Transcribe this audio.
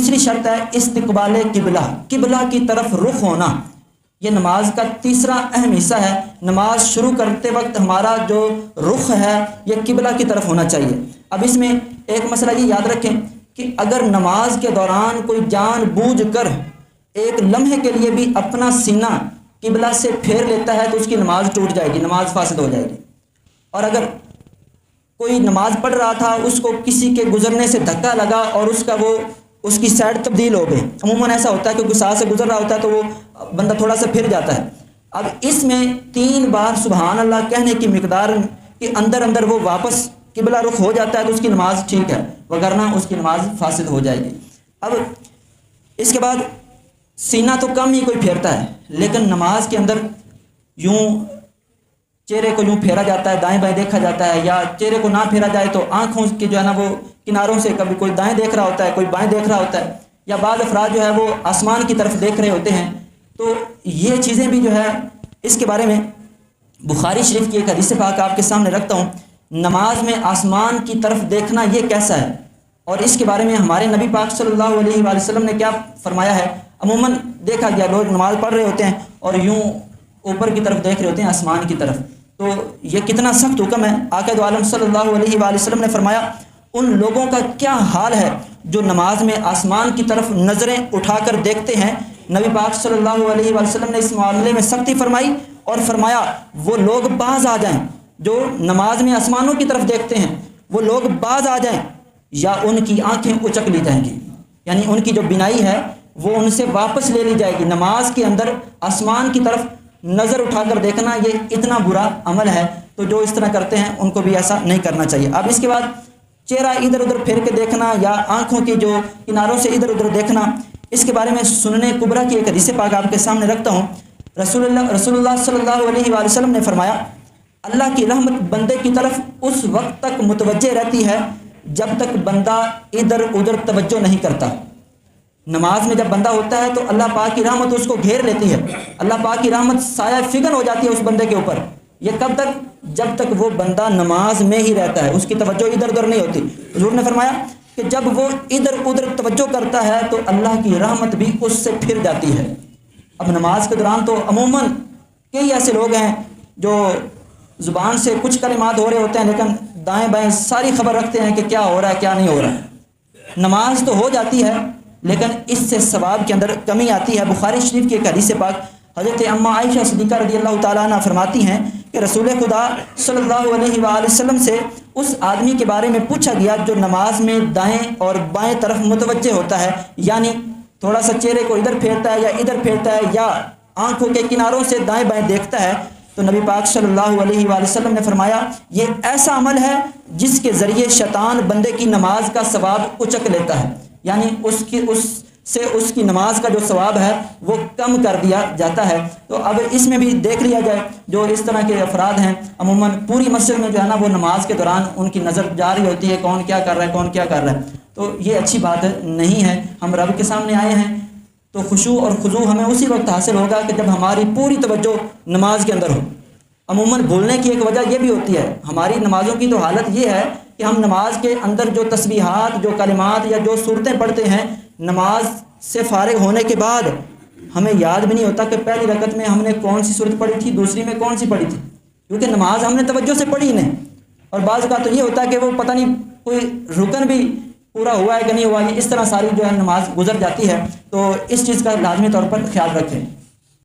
دوسری شرط ہے استقبال قبلہ، قبلہ کی طرف رخ ہونا۔ یہ نماز کا تیسرا اہم حصہ ہے۔ نماز شروع کرتے وقت ہمارا جو رخ ہے یہ قبلہ کی طرف ہونا چاہیے۔ اب اس میں ایک مسئلہ یہ یاد رکھیں کہ اگر نماز کے دوران کوئی جان بوجھ کر ایک لمحے کے لیے بھی اپنا سینہ قبلہ سے پھیر لیتا ہے تو اس کی نماز ٹوٹ جائے گی، نماز فاسد ہو جائے گی۔ اور اگر کوئی نماز پڑھ رہا تھا، اس کو کسی کے گزرنے سے دھکا لگا اور اس کی سائڈ تبدیل ہو گئی، عموماً ایسا ہوتا ہے کہ کوئی ساتھ سے گزر رہا ہوتا ہے تو وہ بندہ تھوڑا سا پھر جاتا ہے۔ اب اس میں 3 بار سبحان اللہ کہنے کی مقدار کے اندر وہ واپس قبلہ رخ ہو جاتا ہے تو اس کی نماز ٹھیک ہے، وگرنہ اس کی نماز فاسد ہو جائے گی۔ اب اس کے بعد سینہ تو کم ہی کوئی پھیرتا ہے، لیکن نماز کے اندر یوں چہرے کو یوں پھیرا جاتا ہے، دائیں بائیں دیکھا جاتا ہے، یا چہرے کو نہ پھیرا جائے تو آنکھوں کی جو ہے نا وہ کناروں سے کبھی کوئی دائیں دیکھ رہا ہوتا ہے، کوئی بائیں دیکھ رہا ہوتا ہے، یا بعض افراد جو ہے وہ آسمان کی طرف دیکھ رہے ہوتے ہیں۔ تو یہ چیزیں بھی جو ہے اس کے بارے میں بخاری شریف کی ایک حدیث پاک آپ کے سامنے رکھتا ہوں۔ نماز میں آسمان کی طرف دیکھنا یہ کیسا ہے، اور اس کے بارے میں ہمارے نبی پاک صلی اللہ علیہ وآلہ وسلم نے کیا فرمایا ہے۔ عموماً دیکھا گیا لوگ نماز پڑھ رہے ہوتے ہیں اور یوں اوپر کی طرف دیکھ رہے ہوتے ہیں، آسمان کی طرف۔ تو یہ کتنا سخت حکم ہے۔ آقا دو عالم صلی اللہ علیہ وآلہ وسلم نے فرمایا ان لوگوں کا کیا حال ہے جو نماز میں آسمان کی طرف نظریں اٹھا کر دیکھتے ہیں۔ نبی پاک صلی اللہ علیہ وآلہ وسلم نے اس معاملے میں سختی فرمائی اور فرمایا وہ لوگ باز آ جائیں جو نماز میں آسمانوں کی طرف دیکھتے ہیں، وہ لوگ باز آ جائیں یا ان کی آنکھیں اچک لی جائیں گی، یعنی ان کی جو بینائی ہے وہ ان سے واپس لے لی جائے گی۔ نماز کے اندر آسمان کی طرف نظر اٹھا کر دیکھنا یہ اتنا برا عمل ہے، تو جو اس طرح کرتے ہیں ان کو بھی ایسا نہیں کرنا چاہیے۔ اب اس کے بعد چہرہ ادھر ادھر پھیر کے دیکھنا یا آنکھوں کی جو کناروں سے ادھر ادھر دیکھنا، اس کے بارے میں سنن کبریٰ کی ایک حدیث پاک آپ کے سامنے رکھتا ہوں۔ رسول اللہ صلی اللہ علیہ وآلہ وسلم نے فرمایا اللہ کی رحمت بندے کی طرف اس وقت تک متوجہ رہتی ہے جب تک بندہ ادھر ادھر توجہ نہیں کرتا۔ نماز میں جب بندہ ہوتا ہے تو اللہ پاک کی رحمت اس کو گھیر لیتی ہے، اللہ پاک کی رحمت سایہ فگن ہو جاتی ہے اس بندے کے اوپر۔ یہ کب تک؟ جب تک وہ بندہ نماز میں ہی رہتا ہے، اس کی توجہ ادھر ادھر نہیں ہوتی۔ حضور نے فرمایا کہ جب وہ ادھر ادھر توجہ کرتا ہے تو اللہ کی رحمت بھی اس سے پھر جاتی ہے۔ اب نماز کے دوران تو عموماً کئی ایسے لوگ ہیں جو زبان سے کچھ کلمات ہو رہے ہوتے ہیں لیکن دائیں بائیں ساری خبر رکھتے ہیں کہ کیا ہو رہا ہے کیا نہیں ہو رہا ہے۔ نماز تو ہو جاتی ہے لیکن اس سے ثواب کے اندر کمی آتی ہے۔ بخاری شریف کی ایک حدیث پاک حضرت اماں عائشہ صدیقہ رضی اللہ تعالیٰ عنہ فرماتی ہیں کہ رسول خدا صلی اللہ علیہ وآلہ وسلم سے اس آدمی کے بارے میں پوچھا گیا جو نماز میں دائیں اور بائیں طرف متوجہ ہوتا ہے، یعنی تھوڑا سا چہرے کو ادھر پھیرتا ہے یا ادھر پھیرتا ہے یا آنکھوں کے کناروں سے دائیں بائیں دیکھتا ہے۔ تو نبی پاک صلی اللہ علیہ وآلہ وسلم نے فرمایا یہ ایسا عمل ہے جس کے ذریعے شیطان بندے کی نماز کا ثواب اچک لیتا ہے، یعنی اس کی نماز کا جو ثواب ہے وہ کم کر دیا جاتا ہے۔ تو اب اس میں بھی دیکھ لیا جائے جو اس طرح کے افراد ہیں، عموماً پوری مسجد میں جو ہے نا وہ نماز کے دوران ان کی نظر جا رہی ہوتی ہے کون کیا کر رہا ہے کون کیا کر رہا ہے، تو یہ اچھی بات نہیں ہے۔ ہم رب کے سامنے آئے ہیں تو خشوع اور خضوع ہمیں اسی وقت حاصل ہوگا کہ جب ہماری پوری توجہ نماز کے اندر ہو۔ عموماً بھولنے کی ایک وجہ یہ بھی ہوتی ہے، ہماری نمازوں کی تو حالت یہ ہے کہ ہم نماز کے اندر جو تسبیحات جو کلمات یا جو صورتیں پڑھتے ہیں نماز سے فارغ ہونے کے بعد ہمیں یاد بھی نہیں ہوتا کہ پہلی رکعت میں ہم نے کون سی صورت پڑھی تھی، دوسری میں کون سی پڑھی تھی، کیونکہ نماز ہم نے توجہ سے پڑھی نہیں۔ اور بعض کا تو یہ ہوتا ہے کہ وہ پتہ نہیں کوئی رکن بھی پورا ہوا ہے کہ نہیں ہوا، اس طرح ساری جو ہے نماز گزر جاتی ہے۔ تو اس چیز کا لازمی طور پر خیال رکھیں۔